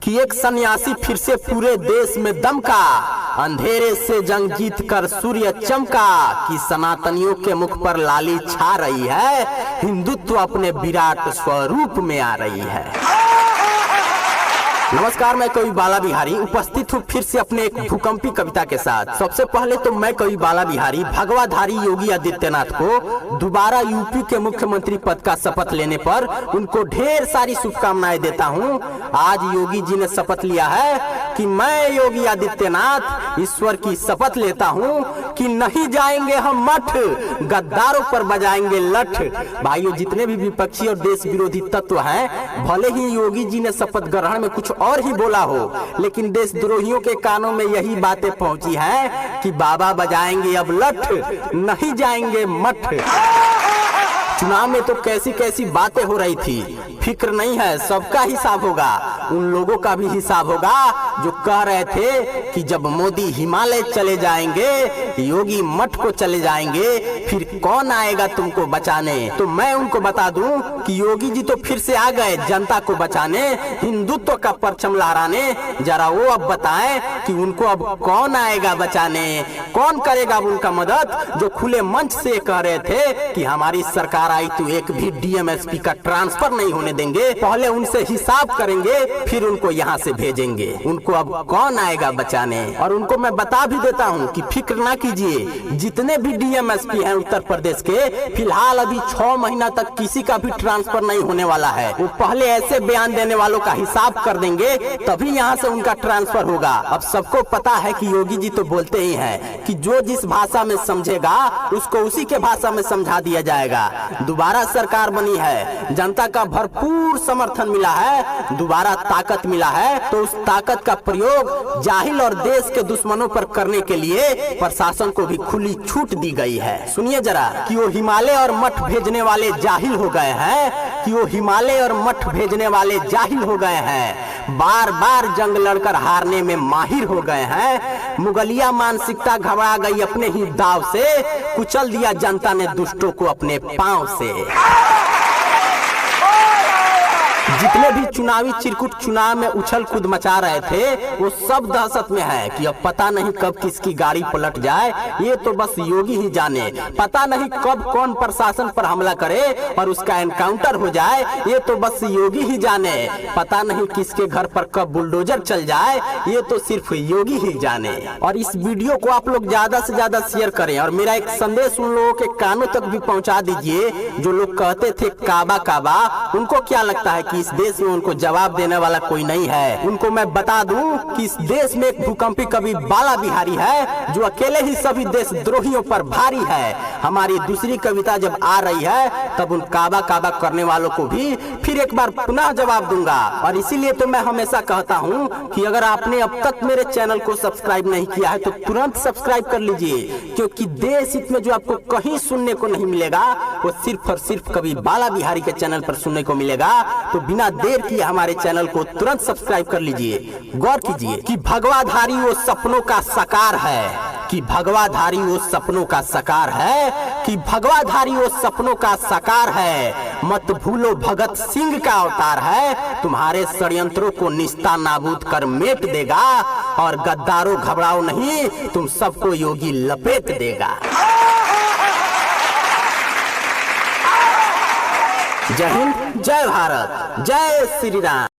कि एक सन्यासी फिर से पूरे देश में दमका, अंधेरे से जंग जीत कर सूर्य चमका, कि सनातनियों के मुख पर लाली छा रही है, हिंदुत्व अपने विराट स्वरूप में आ रही है। नमस्कार, मैं कवि बाला बिहारी उपस्थित हूँ फिर से अपने एक भूकंपी कविता के साथ। सबसे पहले तो मैं कवि बाला बिहारी भगवाधारी योगी आदित्यनाथ को दोबारा यूपी के मुख्यमंत्री पद का शपथ लेने पर उनको ढेर सारी शुभकामनाएं देता हूँ। आज योगी जी ने शपथ लिया है कि मैं योगी आदित्यनाथ ईश्वर की शपथ लेता हूँ कि नहीं जाएंगे हम मठ, गद्दारों पर बजाएंगे लठ। भाइयों, जितने भी विपक्षी और देश विरोधी तत्व हैं, भले ही योगी जी ने शपथ ग्रहण में कुछ और ही बोला हो, लेकिन देशद्रोहियों के कानों में यही बातें पहुंची हैं कि बाबा बजाएंगे अब लठ, नहीं जाएंगे मठ। चुनाव में तो कैसी कैसी बातें हो रही थी, फिक्र नहीं है, सबका हिसाब होगा। उन लोगों का भी हिसाब होगा जो कह रहे थे कि जब मोदी हिमालय चले जाएंगे, योगी मठ को चले जाएंगे, फिर कौन आएगा तुमको बचाने। तो मैं उनको बता दूं कि योगी जी तो फिर से आ गए जनता को बचाने, हिंदुत्व का परचम लहराने। जरा वो अब बताएं कि उनको अब कौन आएगा बचाने, कौन करेगा उनका मदद, जो खुले मंच से कह रहे थे कि हमारी सरकार आई तो एक भी डीएमएसपी का ट्रांसफर नहीं होने देंगे, पहले उनसे हिसाब करेंगे फिर उनको यहाँ से भेजेंगे। उनको अब कौन आएगा बचाने। और उनको मैं बता भी देता हूँ कि फिक्र ना कीजिए, जितने भी डीएमएसपी हैं उत्तर प्रदेश के, फिलहाल अभी 6 महीना तक किसी का भी ट्रांसफर नहीं होने वाला है। वो पहले ऐसे बयान देने वालों का हिसाब कर देंगे, तभी यहाँ से उनका ट्रांसफर होगा। अब सबको पता है कि योगी जी तो बोलते ही हैं कि जो जिस भाषा में समझेगा उसको उसी के भाषा में समझा दिया जाएगा। दोबारा सरकार बनी है, जनता का भरपूर समर्थन मिला है, दोबारा ताकत मिला है, तो उस ताकत का प्रयोग जाहिल और देश के दुश्मनों पर करने के लिए प्रशासन को भी खुली छूट दी गई है। सुनिए जरा कि वो हिमालय और मठ भेजने वाले जाहिल हो गए हैं, कि वो हिमालय और मठ भेजने वाले जाहिल हो गए हैं, बार बार जंग लड़कर हारने में माहिर हो गए हैं। मुगलिया मानसिकता घबरा गई अपने ही दाव से, कुचल दिया जनता ने दुष्टों को अपने पांव से। जितने भी चुनावी चिरकुट चुनाव में उछल कूद मचा रहे थे, वो सब दहशत में है कि अब पता नहीं कब किसकी गाड़ी पलट जाए, ये तो बस योगी ही जाने। पता नहीं कब कौन प्रशासन पर हमला करे और उसका एनकाउंटर हो जाए, ये तो बस योगी ही जाने। पता नहीं किसके घर पर कब बुलडोजर चल जाए, ये तो सिर्फ योगी ही जाने। और इस वीडियो को आप लोग ज्यादा से ज्यादा शेयर करें और मेरा एक संदेश उन लोगों के कानों तक भी पहुंचा दीजिए जो लोग कहते थे काबा काबा। उनको क्या लगता है कि इस देश में उनको जवाब देने वाला कोई नहीं है। उनको मैं बता दूं कि इस देश में एक भूकंपी कवि बाला बिहारी है जो अकेले ही सभी देशद्रोहियों पर भारी है। हमारी दूसरी कविता जब आ रही है तब उन काबा काबा करने वालों को भी फिर एक बार पुनः जवाब दूंगा। और इसीलिए तो मैं हमेशा कहता हूं कि अगर आपने अब तक मेरे चैनल को सब्सक्राइब नहीं किया है तो तुरंत सब्सक्राइब कर लीजिए, क्योंकि देश हित में जो आपको कहीं सुनने को नहीं मिलेगा वो सिर्फ और सिर्फ कवि बाला बिहारी के चैनल पर सुनने को मिलेगा। तो बिना देर किए हमारे चैनल को तुरंत सब्सक्राइब कर लीजिए। गौर कीजिए कि भगवाधारी वो सपनों का साकार है, कि भगवाधारी वो सपनों का साकार है, कि भगवाधारी वो सपनों का साकार है। मत भूलो भगत सिंह का अवतार है, तुम्हारे षड्यंत्रों को निस्ता नाबूद कर मेट देगा। और गद्दारों घबराओ नहीं, तुम सबको योगी लपेट देगा। जय हिंद, जय भारत, जय श्री राम।